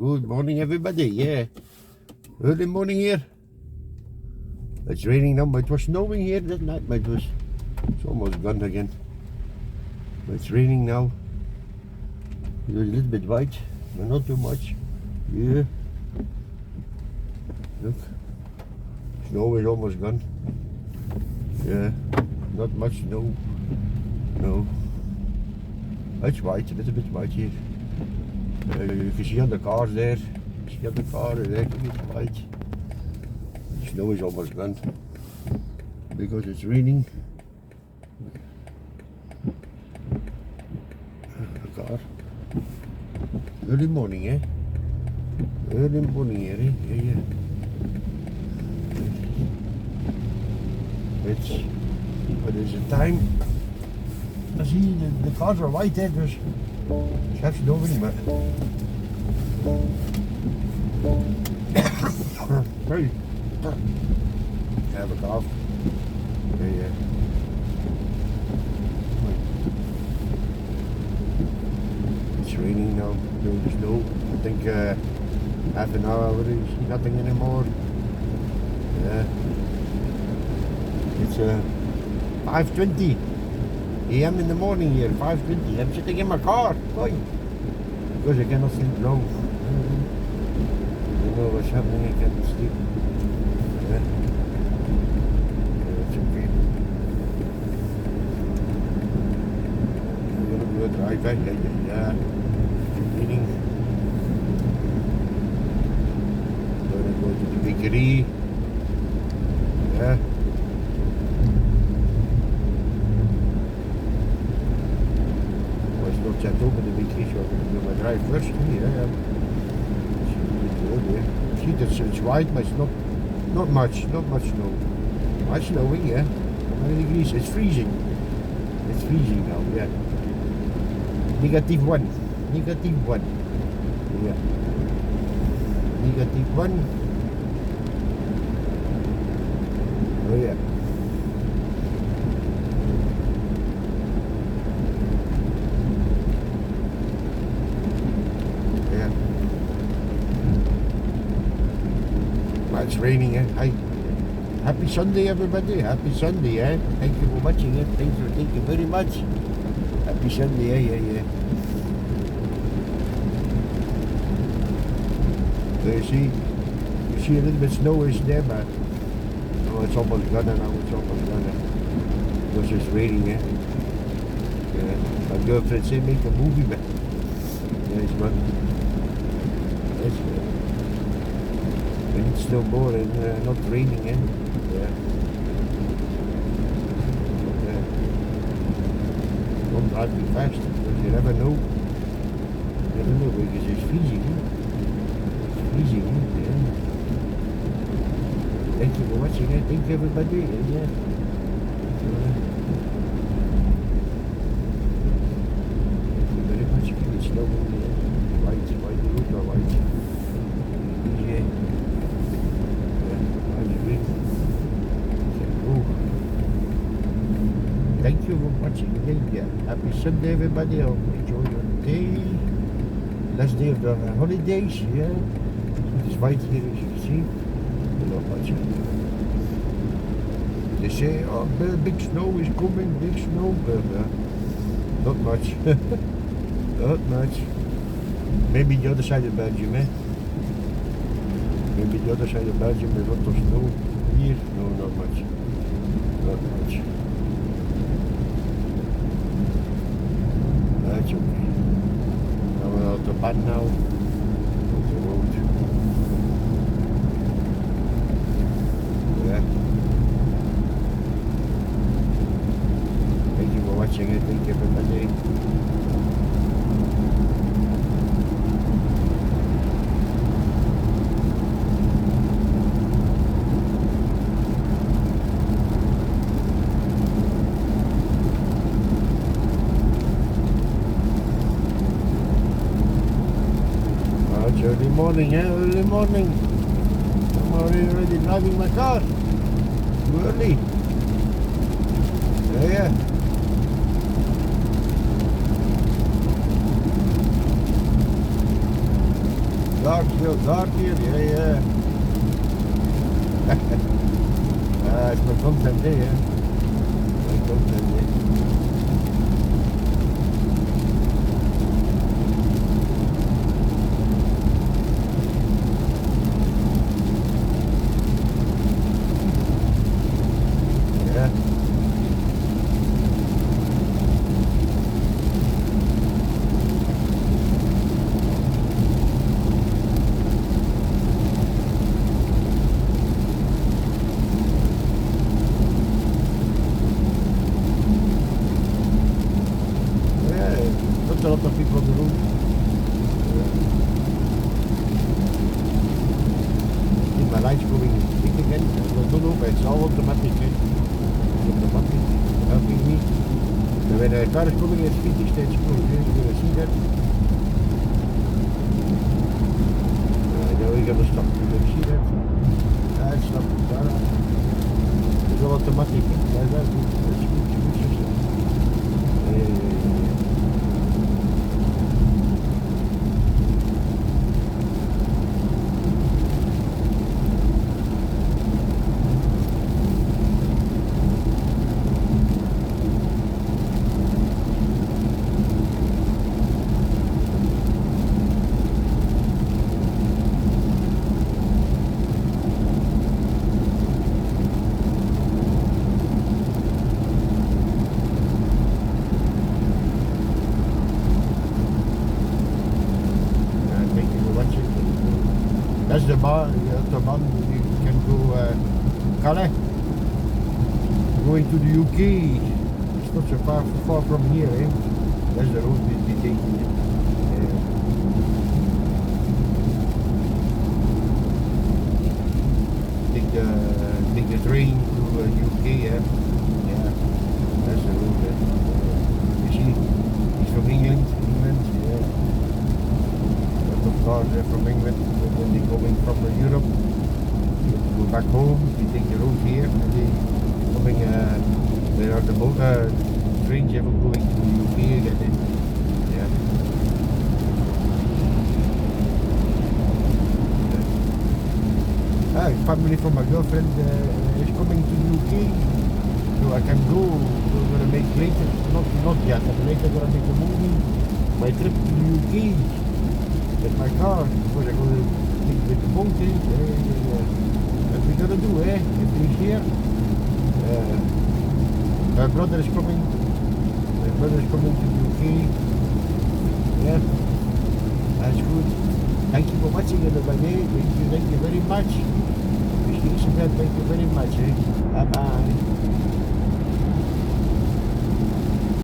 Good morning, everybody. Yeah, early morning here. It's raining now, but it was snowing here that night, but it's almost gone again. But it's raining now. It's a little bit white, but not too much. Yeah. Look, snow is almost gone. Yeah, not much snow. No. It's white, a little bit white here. You can see on the cars there. See on the car there, it's white. The snow is almost gone because it's raining. The car. Early morning, eh? Early morning here, eh? Yeah, yeah. It's, what is the time? I see the cars are white, eh? Dus het heeft snow in, maar. Hey. Have a cough. Yeah. It's raining now. There's snow. I think half an hour already. See nothing anymore. Yeah. It's 5:20 a.m. in the morning here. 5:20. I'm sitting in my car. Why? Because I cannot sleep long. I don't know what's happening. I can't sleep. Yeah. It's okay. I'm gonna go drive back. Yeah. Meeting. Gonna go to the bakery. Yeah. It's not yet open the bakery, so I'm gonna drive first. Yeah. See, it's white, but it's not much snow. Much snowing, yeah. How many degrees? It's freezing. It's freezing now, yeah. -1. -1. Yeah. -1. Oh yeah. It's raining, eh? Hi. Happy Sunday, everybody. Happy Sunday, eh? Thank you for watching it. Thank you very much. Happy Sunday, eh? Yeah. So you see a little bit snow is there, but oh, it's almost gone now. It's almost gone. Because it's raining, eh? Yeah. My girlfriend said make a movie, but yeah, it's gone. It's good. And it's still more and not raining, eh? Yeah. But, don't drive too fast, because you never know. You never know, because it's freezing, eh? It's freezing, eh? Yeah. Thank you for watching, eh? Thank you, everybody. Yeah. Thank you very much. It's snowing, white, road are white. Yeah. Thank you for watching again. Yeah. Happy Sunday, everybody. I hope you enjoy your day. Last day of the holidays. Yeah. It's white here, as you can see. Not much. They say, oh, big snow is coming, big snow, but not much. Not much. Maybe the other side of Belgium, eh? Maybe the other side of Belgium, there's a lot of snow. Here, no, not much. Not much. That's okay. Now we're out the bad now. On the road. Yeah. Thank you for watching it. Thank you, everybody. Early morning, eh? Early morning. I'm already driving my car. Too early. Yeah. Dark, still dark here, yeah. It's my content day, yeah. My content day. Yeah. Not a lot of people on the road. See my lights going big again. No, but it's all automatic. Eh? It's automatic, helping me. And when a car is coming at speed, it stays close. You're going to see that. Now we're going to stop. You're going to see that. It's not. It's all automatic. Like that. It's good system. Yeah. That's the bar, you can go Calais, going to the UK. It's not so far from here, eh? That's the road we take. Take the train to UK, yeah. That's the road. You see, he's from England, yeah. Of cars from England when they're going from Europe to go back home. They take the road here and they coming. There are the trains ever going to the UK again. Yeah. Family from my girlfriend is coming to the UK, so I can go. We're gonna make later, not yet, but later gonna make a movie. My trip to the UK. With my car, because I'm going to take with the boat in. What we gotta do, eh? If he's here, my brother is coming. My brother is coming to the UK. Yeah, that's good. Thank you for watching everybody. Thank you very much. Thank you very much, eh? Bye bye.